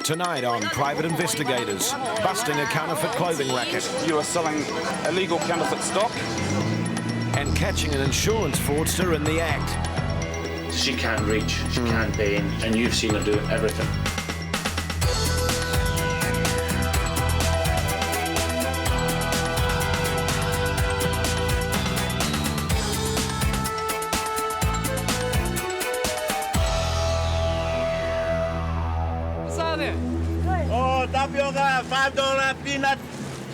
Tonight on Private Investigators, busting a counterfeit clothing racket. You are selling illegal counterfeit stock. And catching an insurance fraudster in the act. She can't reach, she can't pay, and you've seen her do everything. Oh, tapioca, $5 peanut,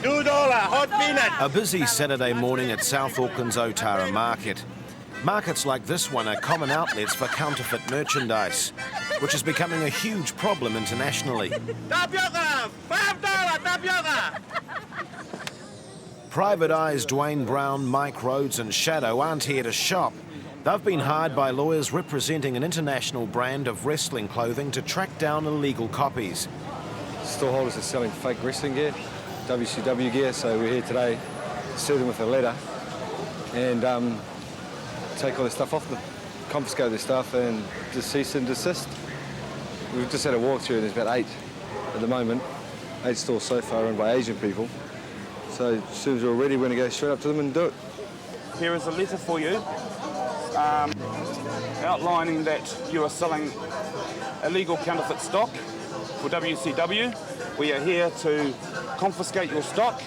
$2 hot peanut. A busy Saturday morning at South Auckland's Otara Market. Markets like this one are common outlets for counterfeit merchandise, which is becoming a huge problem internationally. Tapioca, $5 tapioca. Private Eye's Dwayne Brown, Mike Rhodes and Shadow aren't here to shop. They've been hired by lawyers representing an international brand of wrestling clothing to track down illegal copies. Store holders are selling fake wrestling gear, WCW gear, so we're here today to sue them with a letter and take all their stuff off them, confiscate their stuff and cease and desist. We've just had a walkthrough and there's about 8 at the moment, 8 stores so far run by Asian people. So as soon as we're ready, we're going to go straight up to them and do it. Here is a letter for you outlining that you are selling illegal counterfeit stock for WCW. We are here to confiscate your stock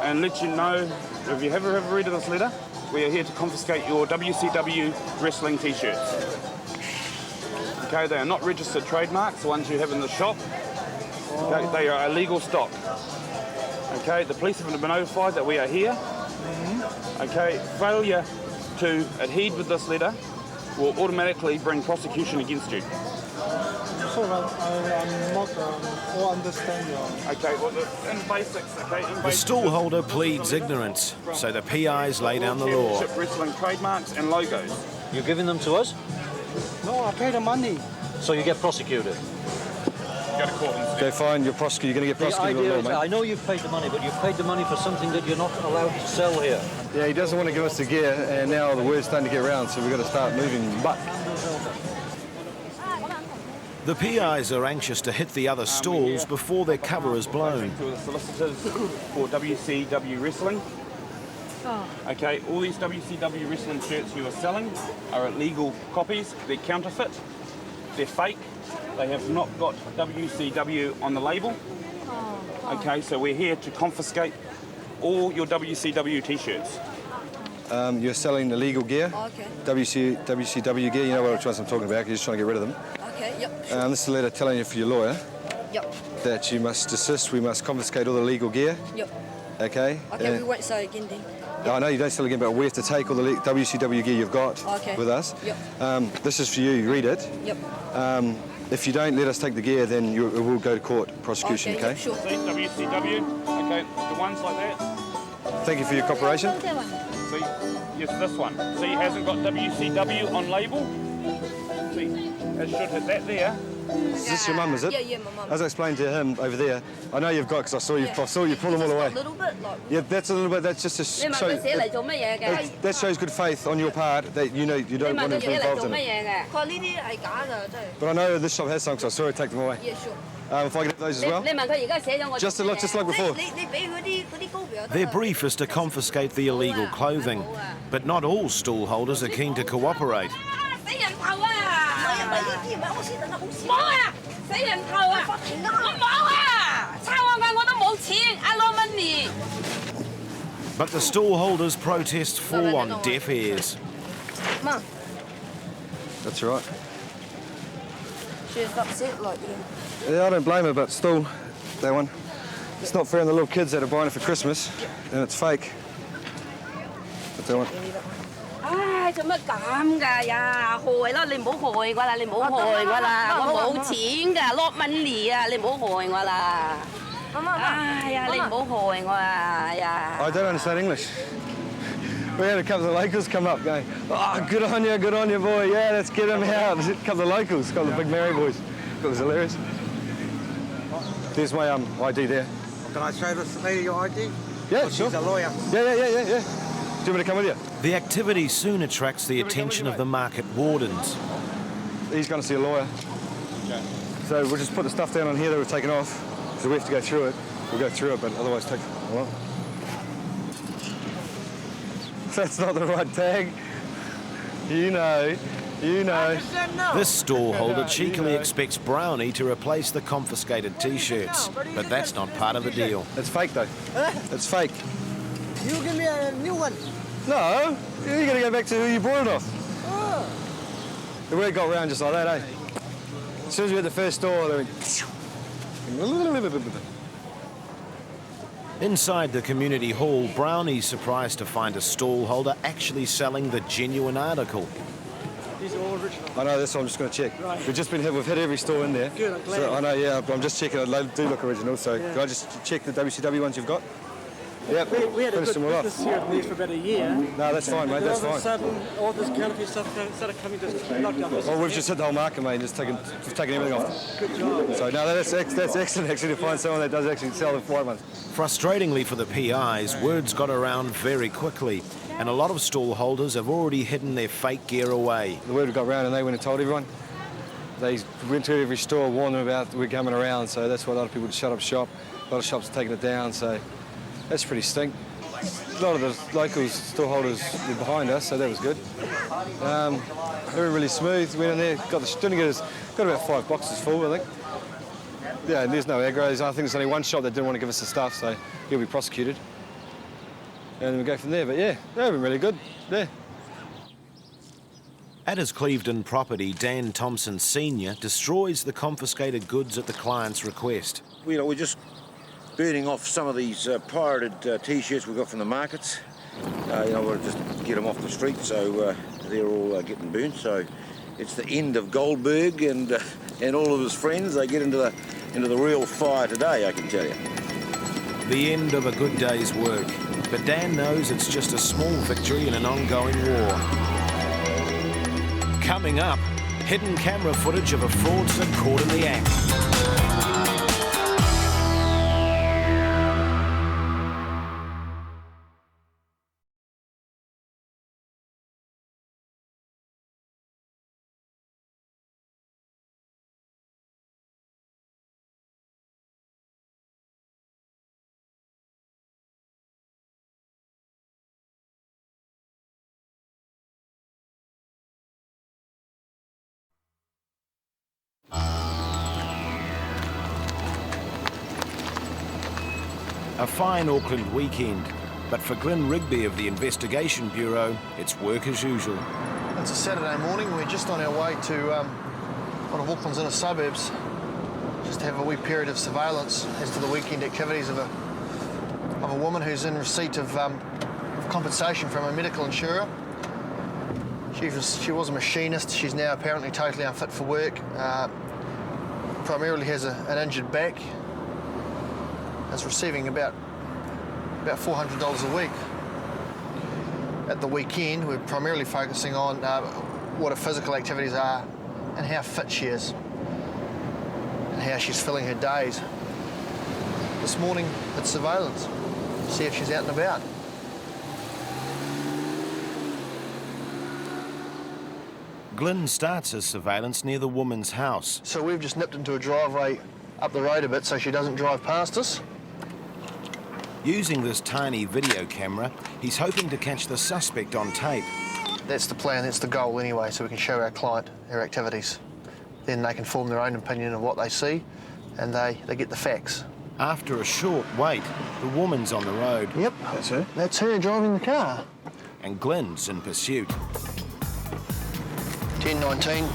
and let you know, if you ever read this letter, we are here to confiscate your WCW wrestling t-shirts. Okay, they are not registered trademarks, the ones you have in the shop. Okay, they are illegal stock. Okay, the police have been notified that we are here. Okay, failure to adhere with this letter will automatically bring prosecution against you. Sorry, I'm not all understand you. Okay, well, in basics, okay, The stallholder pleads ignorance, so the PIs lay down the law. Wrestling trademarks and logos. You're giving them to us? No, I pay the money. So you get prosecuted? Go to court instead. Go fine, you're going to get prosecuted The on idea law, is, mate. I know you've paid the money, but you've paid the money for something that you're not allowed to sell here. Yeah, he doesn't want to give us the gear, and now the word's starting to get around, so we've got to start moving. But The PIs are anxious to hit the other stalls before their cover is blown. To the solicitors for WCW Wrestling. Okay, all these WCW Wrestling shirts you are selling are illegal copies. They're counterfeit. They're fake. They have not got WCW on the label. Okay, so we're here to confiscate all your WCW t-shirts. you're selling illegal gear, Okay. WCW gear, you know which ones I'm talking about, you're just trying to get rid of them. Okay, yep. Sure. This is a letter telling you for your lawyer Yep. that you must desist, we must confiscate all the legal gear, Yep. okay? Okay, we won't say again then. I know you don't sell again, but we have to take all the WCW gear you've got Okay. with us. Yep. This is for you, you read it. Yep. If you don't let us take the gear, then it will go to court, prosecution, okay? Yep, sure. See, WCW, okay, the ones like that. Thank you for your cooperation. See, yes, this one. See, it hasn't got WCW on label. See, it should hit that there. Is this your mum, is it? Yeah, my mum. As I explained to him over there, I know you've got, because I saw you pull them all away. A little bit, like... Yeah, that's a little bit, that's just to show... That shows good faith on your part that you know you don't want to be involved in it. But I know this shop has some, because I saw her take them away. Yeah, sure. If I can have those as well? Just like before. Their brief is to confiscate the illegal clothing, but not all stallholders are keen to cooperate. But the stallholders' protests fall on deaf ears. Mum, That's right. she's upset like you. Yeah, I don't blame her, but still, that one. It's not fair on the little kids that are buying it for Christmas, and it's fake. But that one. 唉，做乜咁㗎呀？害啦！你唔好害我啦！你唔好害我啦！我冇錢㗎，lock money 啊！你唔好害我啦！哎呀，你唔好害我啊！呀！ I don't understand English. We had a couple of locals come up going, oh, good on you, boy. Yeah, let's get him out. A couple of locals, a couple of big Mary boys. It was hilarious. There's my ID there. Can I show this lady your ID? Yeah, sure. She's a lawyer. Yeah. Do you want me to come with you? The activity soon attracts the attention of the market wardens. He's going to see a lawyer. So we'll just put the stuff down on here that we've taken off, so we have to go through it. We'll go through it, but otherwise it takes a while. That's not the right tag. You know. This stallholder cheekily expects Brownie to replace the confiscated T-shirts, but that's not part of the deal. It's fake though. It's fake. You give me a new one. No, you're going to go back to who you bought it off. The word got round just like that, eh? As soon as we hit the first door, they went... Inside the community hall, Brownie's surprised to find a stallholder actually selling the genuine article. These are all original. I know, that's what I'm just going to check. Right. We've hit every store in there. Good, I'm glad. So, I know, yeah, but I'm just checking. They do look original, so Yeah. can I just check the WCW ones you've got? Yeah, We had a finish good them all business off. here at these for about a year. No, that's fine, mate, that's All of a fine. sudden, all this counterfeit stuff started coming to knock down business. Well, we've just hit the whole market, mate, and just taken everything off. Good job. So, no, that's excellent, actually, to find someone that does actually sell the white ones. Frustratingly for the PIs, words got around very quickly, and a lot of stallholders have already hidden their fake gear away. The word got round and they went and told everyone. They went to every store, warned them about we're coming around, so that's why a lot of people shut up shop. A lot of shops are taking it down, so that's pretty stink. A lot of the locals, stallholders were behind us, so that was good. They were really smooth, went in there, got about 5 boxes full, I think. Yeah, and there's no aggros. I think there's only one shop that didn't want to give us the stuff, so he'll be prosecuted. And then we go from there, but yeah, they've been really good, yeah. At his Clevedon property, Dan Thompson Sr. destroys the confiscated goods at the client's request. We're just burning off some of these pirated T-shirts we got from the markets. We'll just get them off the street, so they're all getting burnt. So it's the end of Goldberg and all of his friends. They get into the real fire today, I can tell you. The end of a good day's work, but Dan knows it's just a small victory in an ongoing war. Coming up, hidden camera footage of a fraudster caught in the act. A fine Auckland weekend, but for Glyn Rigby of the Investigation Bureau, it's work as usual. It's a Saturday morning. We're just on our way to one of Auckland's inner suburbs, just to have a wee period of surveillance as to the weekend activities of a woman who's in receipt of compensation from a medical insurer. She was a machinist. She's now apparently totally unfit for work. Primarily has an injured back. Is receiving about $400 a week. At the weekend, we're primarily focusing on what her physical activities are and how fit she is and how she's filling her days. This morning, it's surveillance. See if she's out and about. Glyn starts his surveillance near the woman's house. So we've just nipped into a driveway up the road a bit so she doesn't drive past us. Using this tiny video camera, he's hoping to catch the suspect on tape. That's the plan, that's the goal anyway, so we can show our client her activities. Then they can form their own opinion of what they see, and they get the facts. After a short wait, the woman's on the road. Yep, that's her. That's her driving the car. And Glyn's in pursuit. 1019,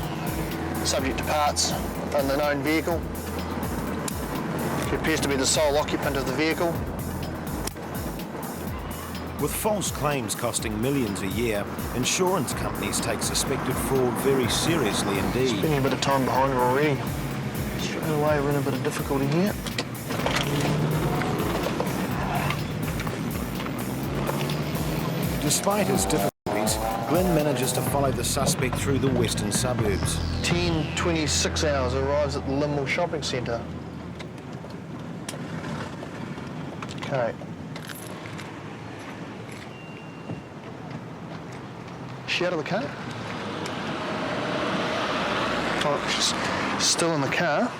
subject to parts, unknown vehicle. She appears to be the sole occupant of the vehicle. With false claims costing millions a year, insurance companies take suspected fraud very seriously indeed. Spending a bit of time behind her already. Straight away, we're in a bit of difficulty here. Despite his difficulties, Glyn manages to follow the suspect through the western suburbs. 10:26 hours, arrives at the Limmel Shopping Centre. Okay. Is she out of the car? Oh, she's still in the car.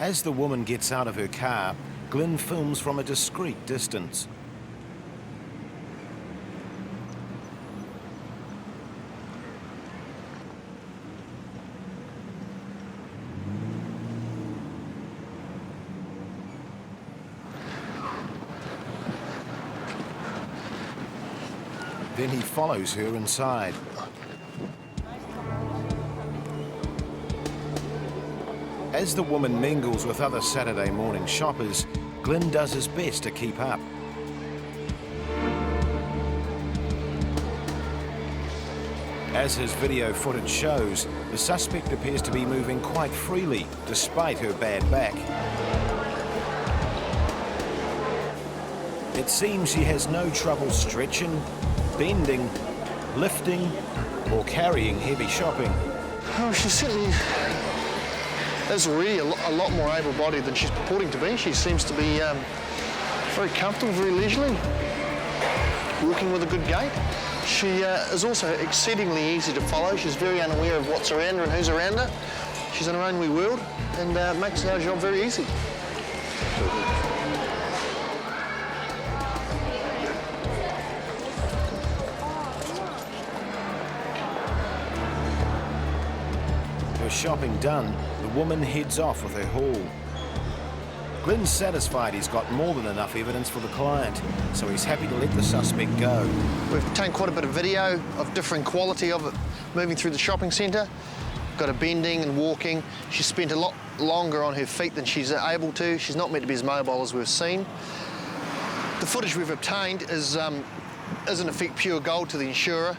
As the woman gets out of her car, Glyn films from a discreet distance. Then he follows her inside. As the woman mingles with other Saturday morning shoppers, Glyn does his best to keep up. As his video footage shows, the suspect appears to be moving quite freely, despite her bad back. It seems she has no trouble stretching, bending, lifting, or carrying heavy shopping. Oh, she certainly is already a lot more able-bodied than she's purporting to be. She seems to be very comfortable, very leisurely, walking with a good gait. She is also exceedingly easy to follow. She's very unaware of what's around her and who's around her. She's in her own wee world and makes our job very easy. Her shopping done, the woman heads off with her haul. Glyn's satisfied he's got more than enough evidence for the client, so he's happy to let the suspect go. We've taken quite a bit of video of differing quality of it moving through the shopping centre. Got her bending and walking. She's spent a lot longer on her feet than she's able to. She's not meant to be as mobile as we've seen. The footage we've obtained is in effect pure gold to the insurer.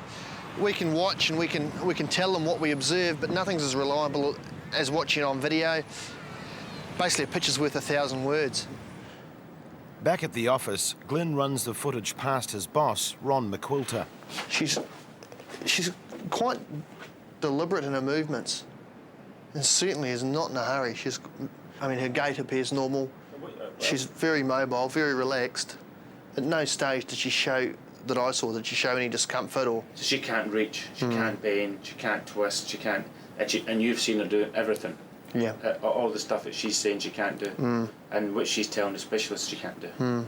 We can watch and we can tell them what we observe, but nothing's as reliable as watching on video. Basically, a picture's worth 1,000 words. Back at the office, Glyn runs the footage past his boss, Ron McQuilter. She's quite deliberate in her movements, and certainly is not in a hurry. Her gait appears normal. She's very mobile, very relaxed. At no stage did she show, that I saw, did she show any discomfort or... So she can't reach, she can't bend, she can't twist, she can't... And you've seen her do everything. Yeah. All the stuff that she's saying she can't do, and what she's telling the specialist she can't do.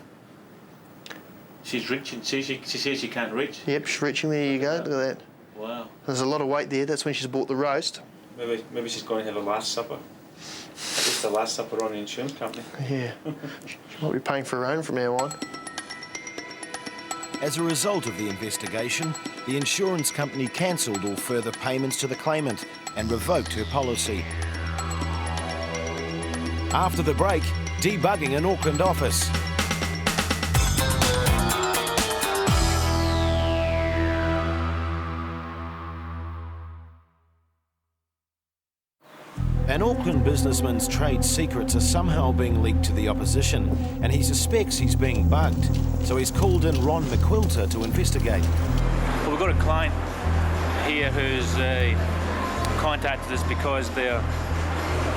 She's reaching. She says she can't reach. Yep, she's reaching. There you go. Look at that. Wow. There's a lot of weight there. That's when she's bought the roast. Maybe she's going to have a Last Supper. It's the Last Supper on the insurance company. Yeah. She might be paying for her own from now on. As a result of the investigation, the insurance company cancelled all further payments to the claimant and revoked her policy. After the break, debugging an Auckland office. An Auckland businessman's trade secrets are somehow being leaked to the opposition, and he suspects he's being bugged. So he's called in Ron McQuilter to investigate. Well, we've got a client here who's contacted us because they're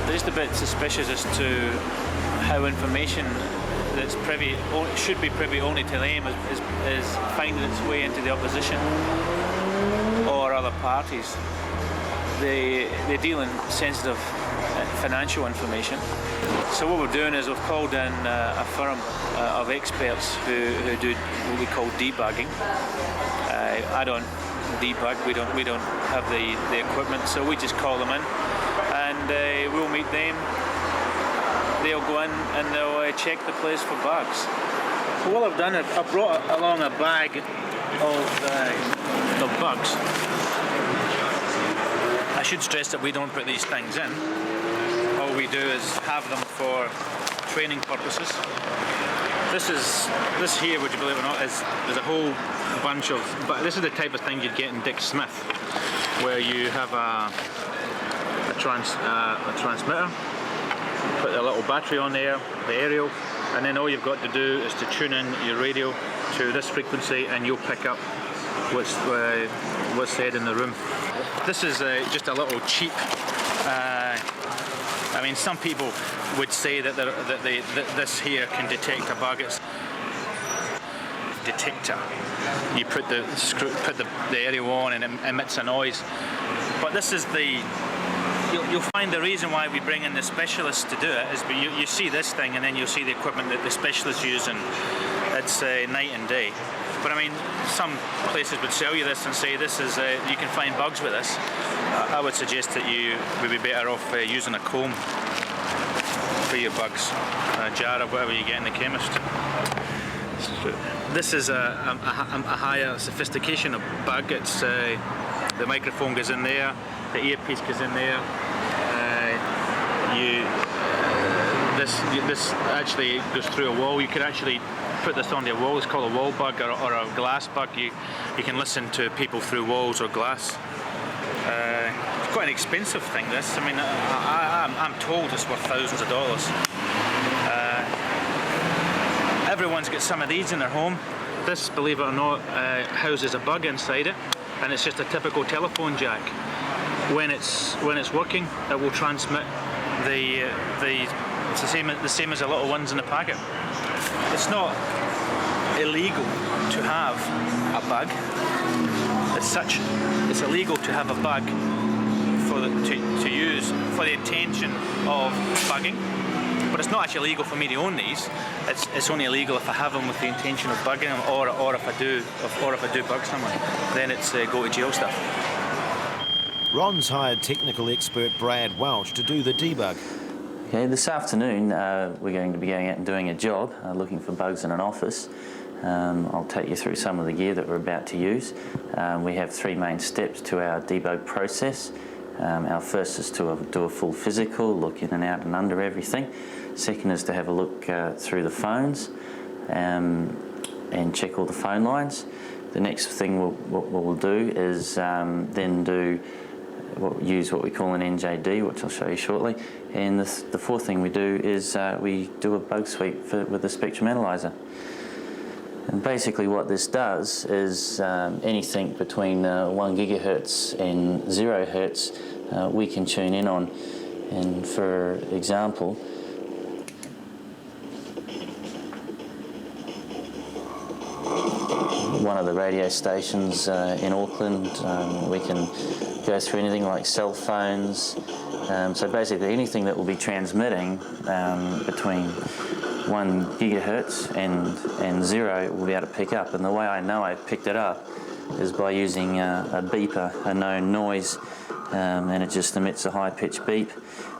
just a bit suspicious as to how information that's privy, should be privy only to them is finding its way into the opposition or other parties. They deal in sensitive financial information. So what we're doing is we've called in a firm of experts who do what we call debugging. I don't debug, we don't have the equipment, so we just call them in and we'll meet them. They'll go in and they'll check the place for bugs. So what I've done is I've brought along a bag of bugs. I should stress that we don't put these things in. All we do is have them for training purposes. This here, would you believe it or not, is a whole bunch of, but this is the type of thing you'd get in Dick Smith, where you have a transmitter, put a little battery on there, the aerial, and then all you've got to do is to tune in your radio to this frequency and you'll pick up what's said in the room. This is just a little cheap, I mean, some people would say that this here can detect a bug. It's detector. You put the aerial on and it emits a noise. But this is the you'll find the reason why we bring in the specialists to do it is you see this thing and then you'll see the equipment that the specialists use, and it's night and day. But I mean, some places would sell you this and say this is you can find bugs with this. I would suggest that you would be better off using a comb for your bugs, a jar of whatever you get in the chemist. This is a higher sophistication of bug. It's the microphone goes in there, the earpiece goes in there. This actually goes through a wall. You could actually put this on your wall. It's called a wall bug or a glass bug. You can listen to people through walls or glass. It's quite an expensive thing, this. I mean, I'm told it's worth thousands of dollars. Everyone's got some of these in their home. This, believe it or not, houses a bug inside it, and it's just a typical telephone jack. When it's working, it will transmit it's the same as the little ones in the packet. It's not illegal to have a bug. As such, it's illegal to have a bug to use for the intention of bugging. But it's not actually illegal for me to own these. It's only illegal if I have them with the intention of bugging them, or if I do bug someone. Then it's go to jail stuff. Ron's hired technical expert Brad Welch to do the debug. Okay, this afternoon we're going to be going out and doing a job, looking for bugs in an office. I'll take you through some of the gear that we're about to use. We have three main steps to our debug process. Our first is to do a full physical, look in and out and under everything. Second is to have a look through the phones and check all the phone lines. The next thing we'll do is use what we call an NJD, which I'll show you shortly. And the fourth thing we do is we do a bug sweep with a spectrum analyzer. And basically what this does is anything between 1 gigahertz and 0 hertz we can tune in on. And for example, one of the radio stations in Auckland, we can go through anything like cell phones. So basically anything that will be transmitting between 1 gigahertz and 0 will be able to pick up. And the way I know I picked it up is by using a beeper, a known noise, and it just emits a high-pitched beep.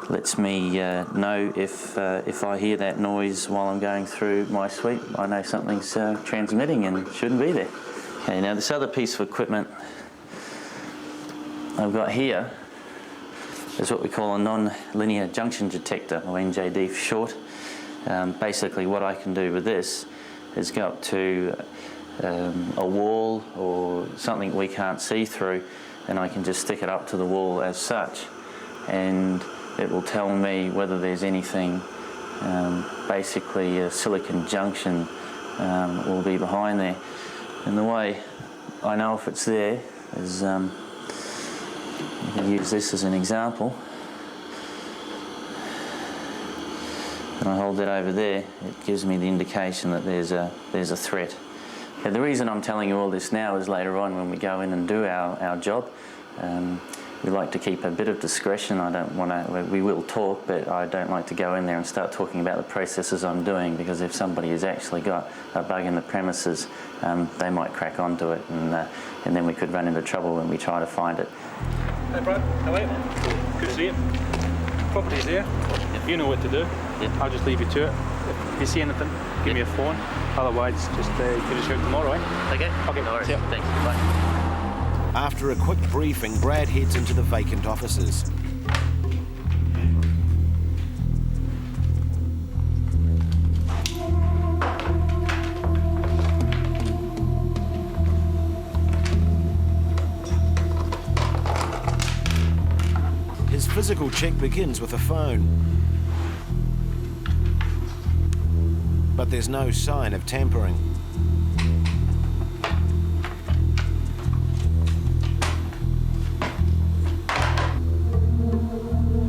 Lets me know if I hear that noise while I'm going through my sweep, I know something's transmitting and shouldn't be there. Okay, now this other piece of equipment I've got here is what we call a non-linear junction detector, or NJD for short. Basically what I can do with this is go up to a wall or something we can't see through, and I can just stick it up to the wall as such, and it will tell me whether there's anything, basically a silicon junction will be behind there. And the way I know if it's there is, I'm going to use this as an example. And I hold that over there, it gives me the indication that there's a threat. Now, the reason I'm telling you all this now is later on when we go in and do our job, we like to keep a bit of discretion. I don't want to, we will talk, but I don't like to go in there and start talking about the processes I'm doing, because if somebody has actually got a bug in the premises, they might crack onto it, and then we could run into trouble when we try to find it. Hey Brad, how are you? Good to see you. Property's there. You know what to do. I'll just leave you to it. If you see anything, give me a phone. Otherwise, just give us a shout tomorrow, eh? Okay. Okay. No worries. See ya. Thanks. Bye. After a quick briefing, Brad heads into the vacant offices. His physical check begins with a phone. But there's no sign of tampering.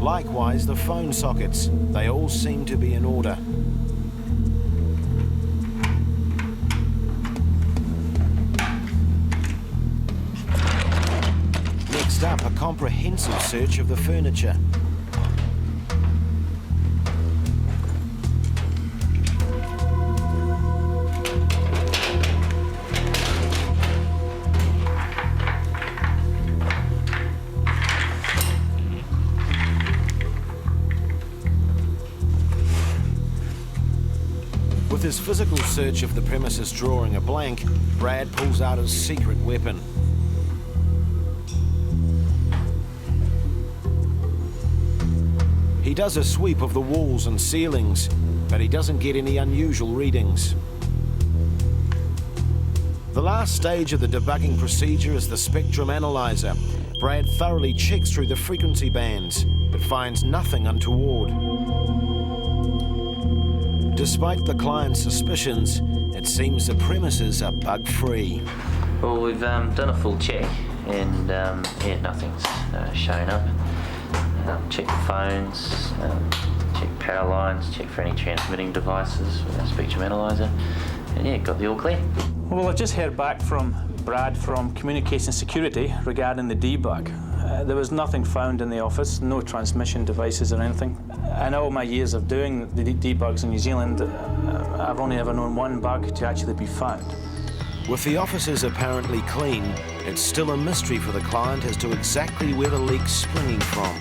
Likewise, the phone sockets, they all seem to be in order. Next up a comprehensive search of the furniture. With his physical search of the premises drawing a blank, Brad pulls out his secret weapon. He does a sweep of the walls and ceilings, but he doesn't get any unusual readings. The last stage of the debugging procedure is the spectrum analyzer. Brad thoroughly checks through the frequency bands, but finds nothing untoward. Despite the client's suspicions, it seems the premises are bug-free. Well, we've done a full check, and yeah, nothing's shown up. Check the phones, check power lines, check for any transmitting devices with our spectrum analyzer, and yeah, got the all clear. Well, I've just heard back from Brad from Communication Security regarding the debug. There was nothing found in the office, no transmission devices or anything. In all my years of doing the debugs in New Zealand, I've only ever known one bug to actually be found. With the offices apparently clean, it's still a mystery for the client as to exactly where the leak's springing from.